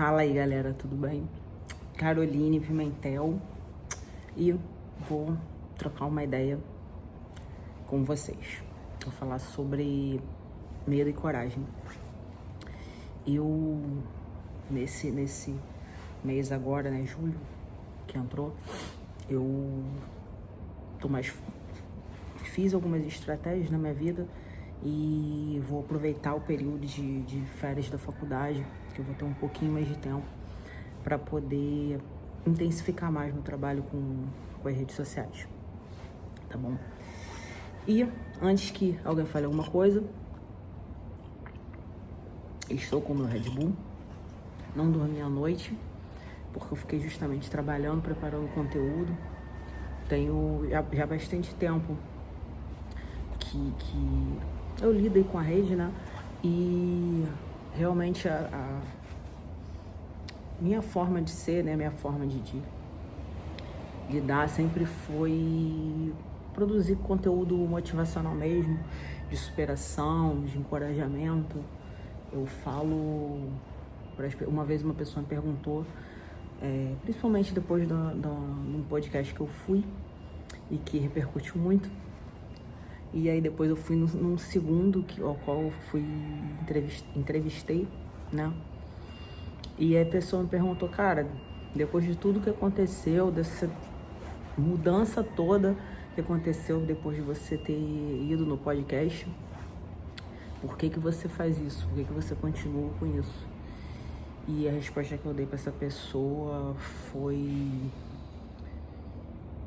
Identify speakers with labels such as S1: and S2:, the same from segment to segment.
S1: Fala aí, galera, tudo bem? Caroline Pimentel, e vou trocar uma ideia com vocês. Vou falar sobre medo e coragem. Eu, nesse mês agora, né, julho, que entrou, eu fiz algumas estratégias na minha vida e vou aproveitar o período de férias da faculdade, que eu vou ter um pouquinho mais de tempo, para poder intensificar mais meu trabalho com as redes sociais, tá bom? E antes que alguém fale alguma coisa, estou com o meu Red Bull, não dormi à noite, porque eu fiquei justamente trabalhando, preparando conteúdo. Tenho já bastante tempo que eu lido aí com a rede, né? E realmente a minha forma de ser, né? Minha forma de lidar sempre foi produzir conteúdo motivacional mesmo, de superação, de encorajamento. Eu falo... Uma vez uma pessoa me perguntou, principalmente depois de um podcast que eu fui e que repercutiu muito, e aí depois eu fui num segundo ao qual eu fui entrevistei, né? E aí a pessoa me perguntou, cara, depois de tudo que aconteceu, dessa mudança toda que aconteceu depois de você ter ido no podcast, por que você faz isso? Por que você continua com isso? E a resposta que eu dei para essa pessoa foi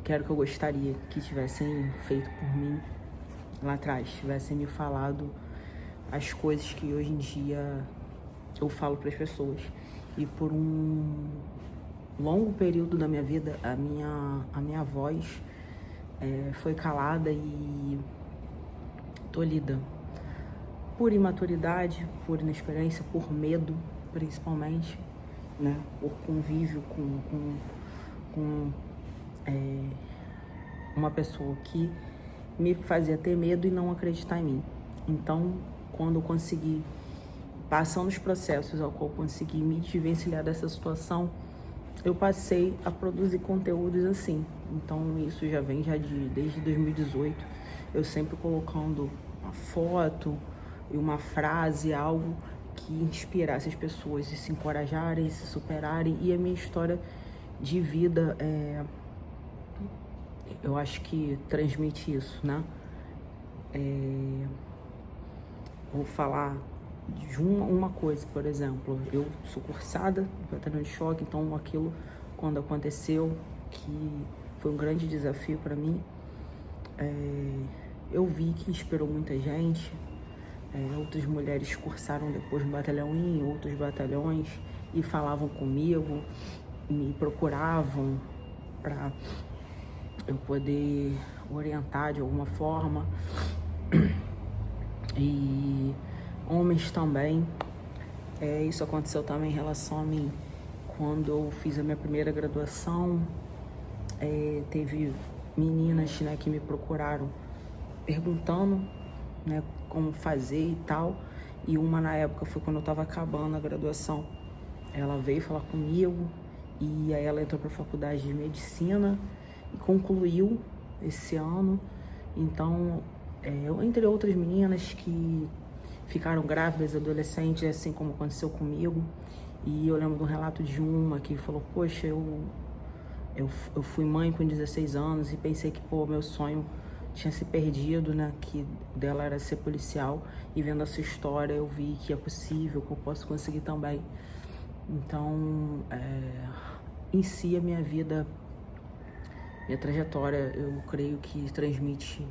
S1: que era o que eu gostaria que tivessem feito por mim lá atrás, tivessem me falado as coisas que hoje em dia eu falo para as pessoas. E por um longo período da minha vida, a minha voz foi calada e tolhida por imaturidade, por inexperiência, por medo, principalmente, né? Por convívio com uma pessoa que me fazia ter medo e não acreditar em mim. Então, quando eu consegui, passando os processos ao qual eu consegui me desvencilhar dessa situação, eu passei a produzir conteúdos assim. Então, isso já vem desde 2018, eu sempre colocando uma foto e uma frase, algo que inspirasse as pessoas a se encorajarem, se superarem. E a minha história de vida, eu acho que transmite isso, né? Vou falar de uma coisa, por exemplo, eu sou cursada em tratamento de choque, então aquilo, quando aconteceu, que foi um grande desafio para mim, eu vi que inspirou muita gente. Outras mulheres cursaram depois no batalhão I, em outros batalhões, e falavam comigo, me procuravam para eu poder orientar de alguma forma. E homens também. Isso aconteceu também em relação a mim. Quando eu fiz a minha primeira graduação, teve meninas, né, que me procuraram perguntando, né, como fazer e tal. E uma, na época, foi quando eu estava acabando a graduação. Ela veio falar comigo e aí ela entrou para a faculdade de medicina e concluiu esse ano. Então, entre outras meninas que ficaram grávidas, adolescentes, assim como aconteceu comigo. E eu lembro de um relato de uma que falou, poxa, eu fui mãe com 16 anos e pensei que, meu sonho tinha se perdido, né, que dela era ser policial, e vendo essa história eu vi que é possível, que eu posso conseguir também. Então, em si, a minha vida, minha trajetória, eu creio que transmite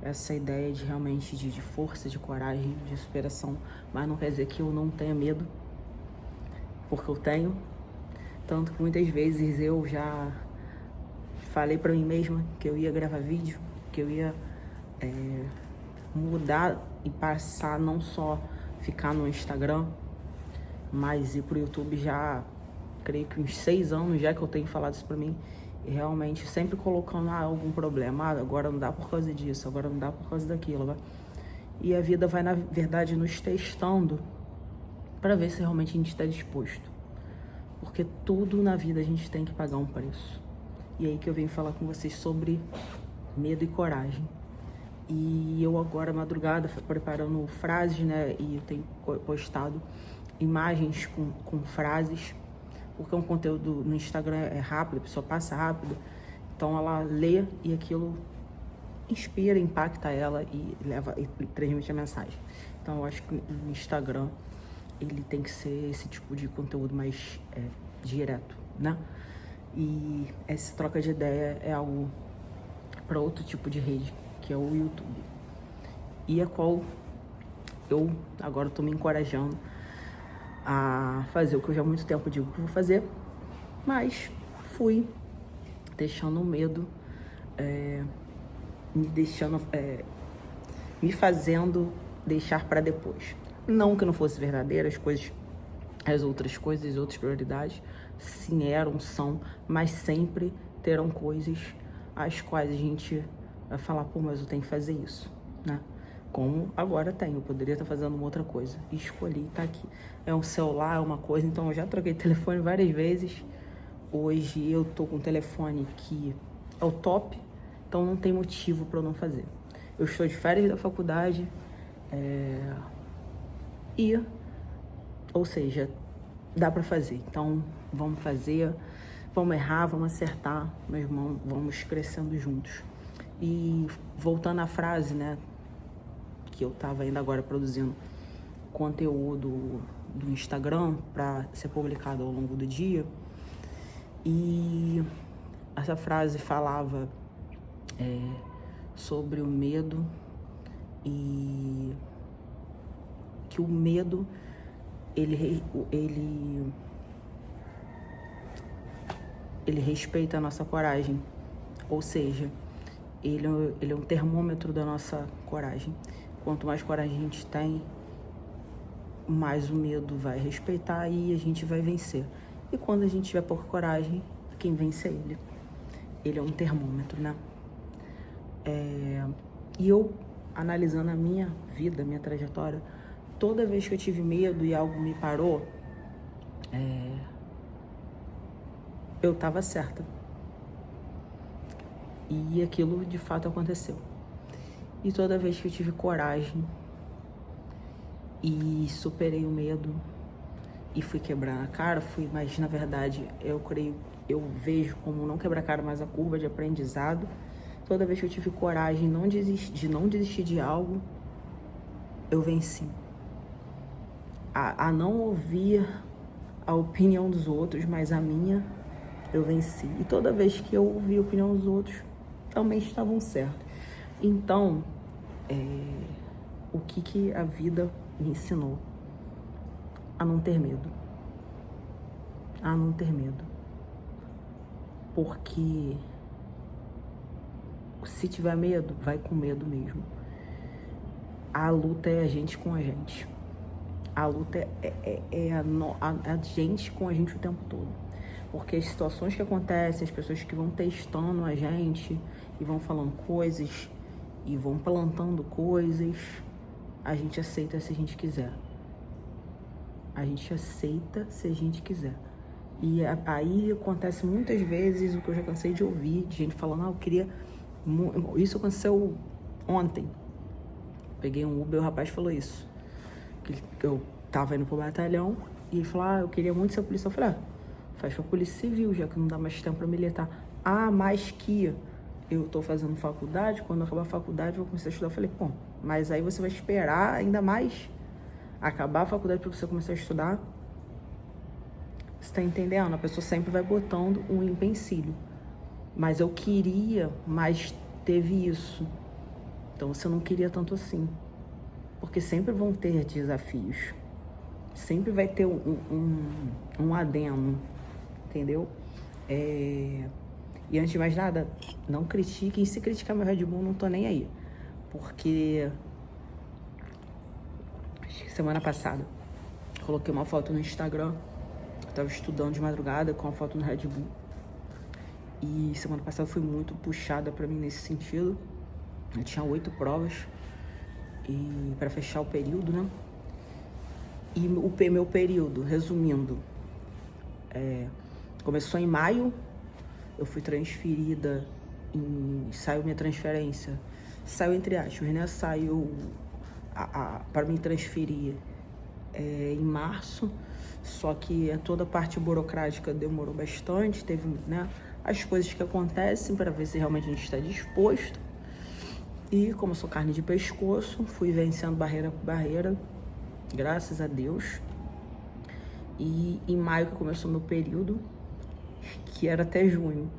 S1: essa ideia de realmente de força, de coragem, de superação, mas não quer dizer que eu não tenha medo, porque eu tenho. Tanto que muitas vezes eu já falei pra mim mesma que eu ia gravar vídeo, que eu ia mudar e passar, não só ficar no Instagram, mas ir pro YouTube já, creio que uns 6 anos já que eu tenho falado isso pra mim. E realmente sempre colocando algum problema, agora não dá por causa disso, agora não dá por causa daquilo, né? E a vida vai, na verdade, nos testando para ver se realmente a gente está disposto. porque tudo na vida a gente tem que pagar um preço. E aí que eu venho falar com vocês sobre medo e coragem. E eu agora, madrugada, preparando frases, né, e eu tenho postado imagens com frases, porque um conteúdo no Instagram é rápido, a pessoa passa rápido, então ela lê e aquilo inspira, impacta ela e transmite a mensagem. Então eu acho que no Instagram ele tem que ser esse tipo de conteúdo mais direto, né? E essa troca de ideia é algo para outro tipo de rede, que é o YouTube. E a qual eu agora estou me encorajando a fazer o que eu já há muito tempo digo que vou fazer, mas fui deixando o medo, me fazendo deixar para depois. Não que não fosse verdadeiro, as outras prioridades, sim, são, mas sempre terão coisas as quais a gente vai falar, pô, mas eu tenho que fazer isso, né? Como agora tenho, eu poderia estar fazendo uma outra coisa. E escolhi estar aqui. É um celular, é uma coisa, então eu já troquei telefone várias vezes. Hoje eu tô com um telefone que é o top, então não tem motivo para eu não fazer. Eu estou de férias da faculdade, ou seja, dá para fazer. Então vamos fazer, vamos errar, vamos acertar, meu irmão, vamos crescendo juntos. E voltando à frase, né, que eu tava ainda agora produzindo conteúdo do Instagram para ser publicado ao longo do dia, e essa frase falava sobre o medo e que o medo ele respeita a nossa coragem, ou seja, ele é um termômetro da nossa coragem. Quanto mais coragem a gente tem, mais o medo vai respeitar e a gente vai vencer. E quando a gente tiver pouca coragem, quem vence é ele. Ele é um termômetro, né? E eu, analisando a minha vida, a minha trajetória, toda vez que eu tive medo e algo me parou, eu estava certa. E aquilo de fato aconteceu. E toda vez que eu tive coragem e superei o medo e fui quebrar a cara, mas na verdade eu vejo como não quebrar a cara, mas a curva de aprendizado. Toda vez que eu tive coragem de não desistir de algo, eu venci. A não ouvir a opinião dos outros, mas a minha, eu venci. E toda vez que eu ouvi a opinião dos outros, também estavam certos. Então, o que a vida me ensinou? A não ter medo. A não ter medo. Porque se tiver medo, vai com medo mesmo. A luta é a gente com a gente. A luta é a gente com a gente o tempo todo. Porque as situações que acontecem, as pessoas que vão testando a gente e vão falando coisas e vão plantando coisas, a gente aceita se a gente quiser. A gente aceita se a gente quiser. E aí acontece muitas vezes o que eu já cansei de ouvir, de gente falando, eu queria... Isso aconteceu ontem. Peguei um Uber e o rapaz falou isso. Que eu tava indo pro batalhão e ele falou, eu queria muito ser policial. Eu falei, faz pra polícia civil, já que não dá mais tempo pra militar. Mas que eu tô fazendo faculdade, quando acabar a faculdade eu vou começar a estudar. Eu falei, mas aí você vai esperar ainda mais acabar a faculdade pra você começar a estudar? Você tá entendendo? A pessoa sempre vai botando um empecilho. Mas eu queria, mas teve isso. Então você não queria tanto assim. Porque sempre vão ter desafios. Sempre vai ter um adendo, entendeu? E antes de mais nada, não critiquem. E se criticar meu Red Bull, não tô nem aí. Porque acho que semana passada coloquei uma foto no Instagram. Eu tava estudando de madrugada com a foto no Red Bull. E semana passada foi muito puxada pra mim nesse sentido. Eu tinha 8 provas e para fechar o período, né? E o meu período, resumindo, Começou em maio, eu fui transferida, saiu minha transferência, saiu entre aspas, né? Saiu para me transferir em março, só que toda a parte burocrática demorou bastante, teve, né, as coisas que acontecem para ver se realmente a gente está disposto. E como eu sou carne de pescoço, fui vencendo barreira por barreira, graças a Deus. E em maio que começou meu período, que era até junho,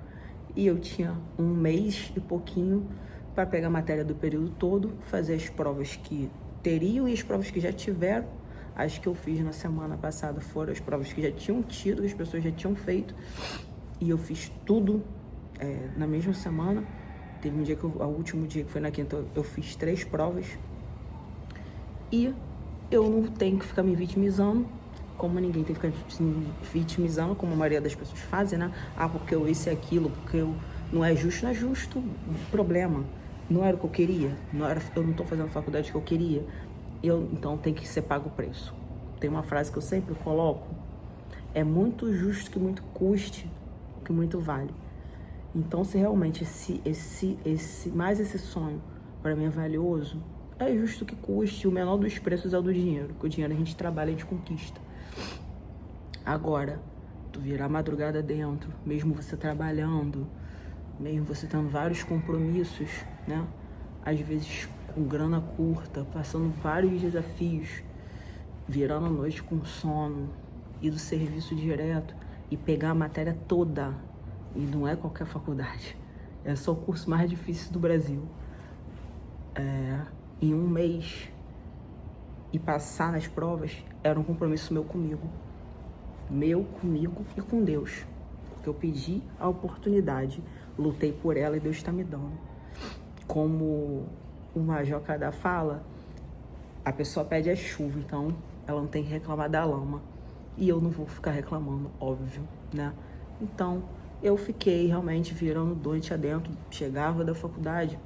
S1: e eu tinha um mês e pouquinho para pegar a matéria do período todo, fazer as provas que teriam e as provas que já tiveram. As que eu fiz na semana passada foram as provas que já tinham tido, que as pessoas já tinham feito, e eu fiz tudo na mesma semana. Teve um dia o último dia, que foi na quinta, eu fiz 3 provas, e eu não tenho que ficar me vitimizando, como ninguém tem que ficar me vitimizando, como a maioria das pessoas fazem, né? Porque eu isso e aquilo, porque eu não é justo, não é justo. O problema não era o que eu queria, eu não tô fazendo a faculdade que eu queria, então tem que ser pago o preço. Tem uma frase que eu sempre coloco: é muito justo que muito custe, o que muito vale. Então, se realmente esse sonho para mim é valioso, é justo que custe. O menor dos preços é o do dinheiro, porque o dinheiro a gente trabalha, a gente conquista. Agora, tu virar madrugada dentro, mesmo você trabalhando, mesmo você tendo vários compromissos, né? Às vezes com grana curta, passando vários desafios, virando a noite com sono, ir do serviço direto e pegar a matéria toda. E não é qualquer faculdade, é só o curso mais difícil do Brasil. Em um mês, e passar nas provas, era um compromisso meu comigo e com Deus. Porque eu pedi a oportunidade, lutei por ela e Deus está me dando. Como o Major Kadar fala, a pessoa pede a chuva, então ela não tem que reclamar da lama. E eu não vou ficar reclamando, óbvio, né? Então, eu fiquei realmente virando noite adentro, chegava da faculdade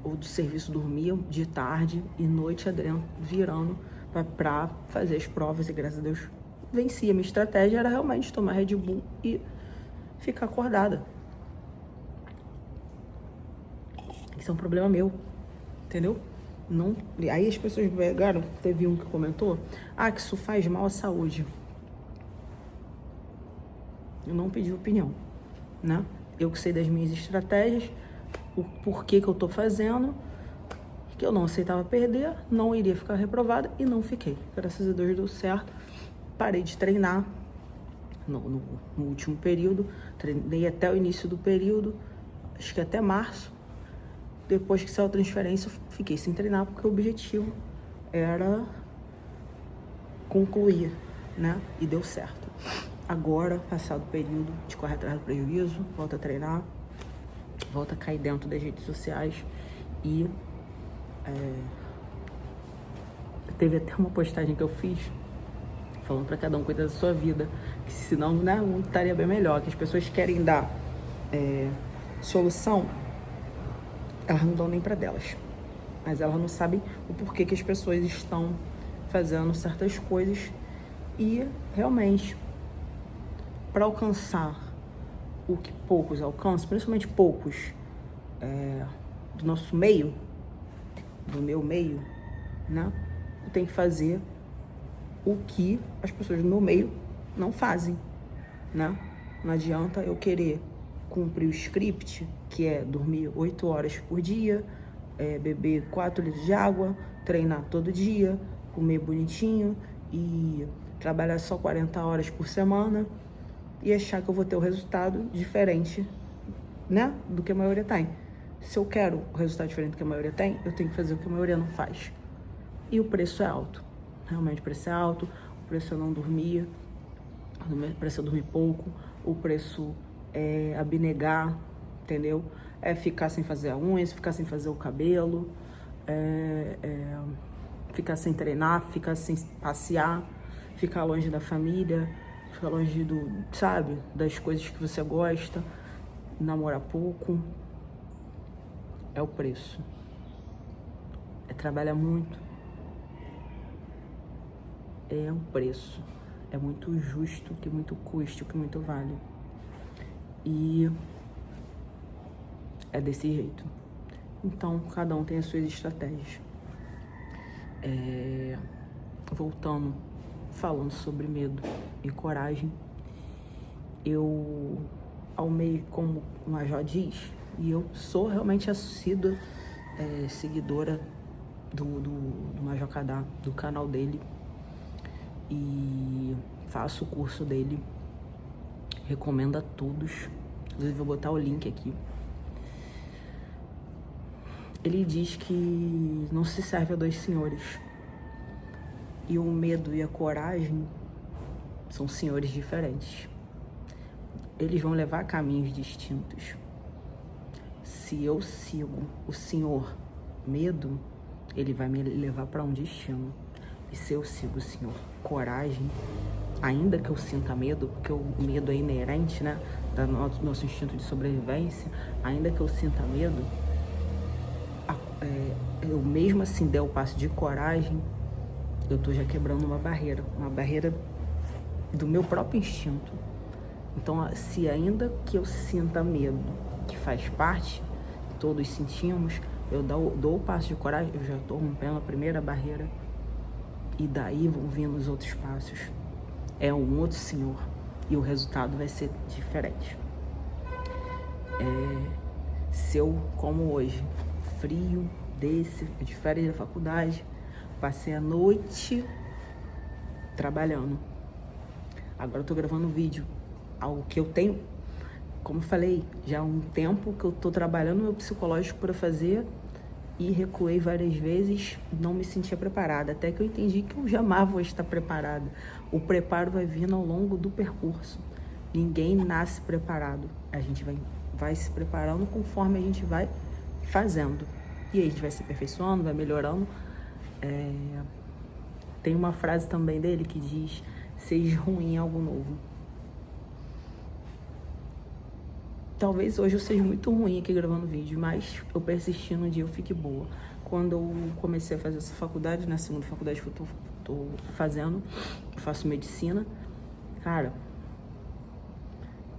S1: ou do serviço, dormia de tarde e noite adentro, virando para fazer as provas, e graças a Deus vencia. Minha estratégia era realmente tomar Red Bull e ficar acordada. Isso é um problema meu, entendeu? Não, aí as pessoas pegaram, teve um que comentou, que isso faz mal à saúde. Eu não pedi opinião, né? Eu que sei das minhas estratégias, o porquê que eu tô fazendo, que eu não aceitava perder, não iria ficar reprovada e não fiquei. Graças a Deus deu certo. Parei de treinar no último período, treinei até o início do período, acho que até março. Depois que saiu a transferência, eu fiquei sem treinar, porque o objetivo era concluir, né? E deu certo. Agora, passado o período de correr atrás do prejuízo, volta a treinar, volta a cair dentro das redes sociais. E teve até uma postagem que eu fiz falando para cada um cuidar da sua vida, que senão, né, o mundo estaria bem melhor. Que as pessoas querem dar solução, elas não dão nem para delas, mas elas não sabem o porquê que as pessoas estão fazendo certas coisas. E realmente, para alcançar o que poucos alcançam, principalmente poucos do nosso meio, do meu meio, né? Eu tenho que fazer o que as pessoas do meu meio não fazem, né? Não adianta eu querer cumprir o script, que é dormir 8 horas por dia, beber 4 litros de água, treinar todo dia, comer bonitinho e trabalhar só 40 horas por semana e achar que eu vou ter o resultado diferente, né, do que a maioria tem. Se eu quero o resultado diferente do que a maioria tem, eu tenho que fazer o que a maioria não faz. E o preço é alto. Realmente o preço é alto, o preço é não dormir, o preço é dormir pouco, o preço é abnegar, entendeu? É ficar sem fazer a unha, ficar sem fazer o cabelo, ficar sem treinar, ficar sem passear, ficar longe da família, ficar longe sabe, das coisas que você gosta, namorar pouco. É o preço. É trabalhar muito. É um preço. é muito justo, que muito custa, que muito vale. E é desse jeito. Então, cada um tem as suas estratégias. Voltando, falando sobre medo e coragem, eu almejo, como o Major diz, e eu sou realmente assídua seguidora do Major Kadar, do canal dele, e faço o curso dele, recomendo a todos, inclusive vou botar o link aqui. Ele diz que não se serve a dois senhores, e o medo e a coragem são senhores diferentes. Eles vão levar a caminhos distintos. Se eu sigo o senhor medo, ele vai me levar para um destino. E se eu sigo o senhor coragem, ainda que eu sinta medo, porque o medo é inerente, né, do nosso instinto de sobrevivência, ainda que eu sinta medo, eu mesmo assim der o passo de coragem, eu tô já quebrando uma barreira do meu próprio instinto. Então, se ainda que eu sinta medo, que faz parte, todos sentimos, eu dou o passo de coragem, eu já tô rompendo a primeira barreira, e daí vão vindo os outros passos. É um outro senhor, e o resultado vai ser diferente. Se eu, como hoje, frio, de férias da faculdade, passei a noite trabalhando. Agora eu tô gravando vídeo, algo que eu tenho, como eu falei, já há um tempo que eu tô trabalhando meu psicológico para fazer, e recuei várias vezes, não me sentia preparada, até que eu entendi que eu jamais vou estar preparada. O preparo vai vindo ao longo do percurso. Ninguém nasce preparado. A gente vai se preparando conforme a gente vai fazendo. E aí a gente vai se aperfeiçoando, vai melhorando. Tem uma frase também dele que diz: seja ruim em algo novo. Talvez hoje eu seja muito ruim aqui gravando vídeo, mas eu persisti no dia eu fique boa. Quando eu comecei a fazer essa faculdade, na segunda faculdade que eu tô fazendo, eu faço medicina, cara,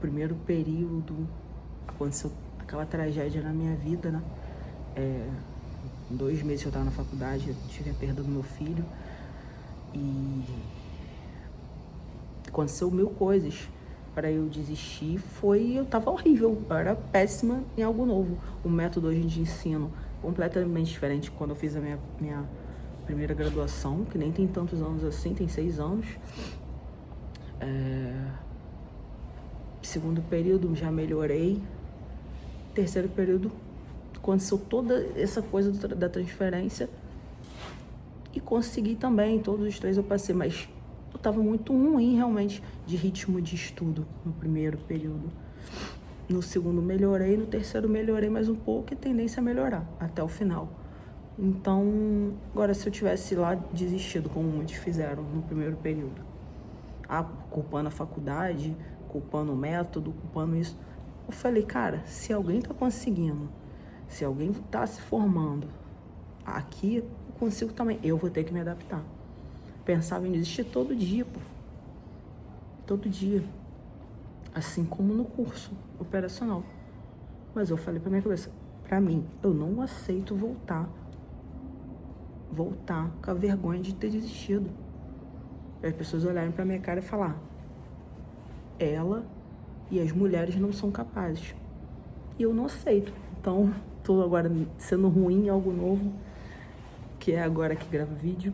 S1: primeiro período, aconteceu aquela tragédia na minha vida, né? Em 2 meses que eu tava na faculdade, eu tive a perda do meu filho, e aconteceu 1000 coisas para eu desistir. Eu tava horrível, eu era péssima em algo novo. O método hoje de ensino completamente diferente quando eu fiz a minha primeira graduação, que nem tem tantos anos assim, tem 6 anos. Segundo período já melhorei. Terceiro período aconteceu toda essa coisa da transferência e consegui também, todos os 3 eu passei, mas eu tava muito ruim realmente de ritmo de estudo no primeiro período. No segundo melhorei, no terceiro melhorei mais um pouco e tendência a melhorar até o final. Então, agora se eu tivesse lá desistido, como muitos fizeram no primeiro período, culpando a faculdade, culpando o método, culpando isso, eu falei, cara, se alguém tá conseguindo, se alguém tá se formando aqui, eu consigo também, eu vou ter que me adaptar. Pensava em desistir todo dia, pô. Todo dia. Assim como no curso operacional. Mas eu falei pra minha cabeça, pra mim, eu não aceito voltar com a vergonha de ter desistido. As pessoas olharem pra minha cara e falar, ela e as mulheres não são capazes. E eu não aceito. Então, tô agora sendo ruim em algo novo, que é agora que gravo vídeo.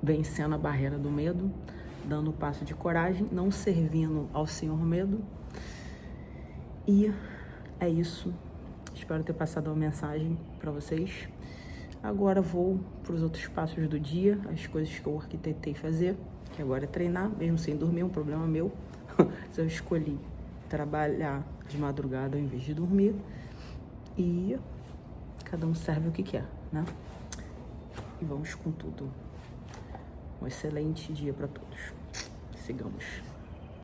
S1: Vencendo a barreira do medo, dando o passo de coragem, não servindo ao senhor medo. E é isso. Espero ter passado uma mensagem para vocês. Agora vou para os outros passos do dia, as coisas que eu arquitetei fazer, que agora é treinar, mesmo sem dormir, é um problema meu. Eu escolhi trabalhar de madrugada ao invés de dormir. E cada um serve o que quer, né? E vamos com tudo. Um excelente dia para todos. Sigamos.